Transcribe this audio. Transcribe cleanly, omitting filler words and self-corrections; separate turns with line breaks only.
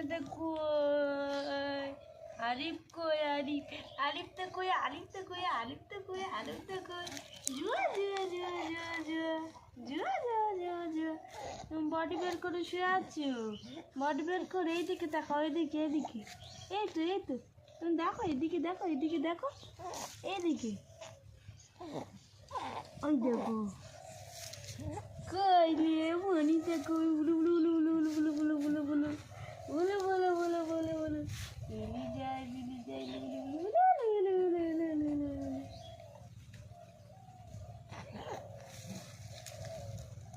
দেখো আরিফ কই আরিফ আরিফটা কই আরিফটা কই আরিফটা কই আরিফটা কই জুয়া জুয়া জুয়া জুয়া জুয়া জুয়া জুয়া জুয়া জুয়া তুমি বডি বের করে শুয়ে আছো বডি বের করে এইদিকে তাকাও এদিকে এদিকে এই তো তুমি দেখো এদিকে দেখো এদিকে ওই দেখো কই নিয়ে মনিটা কই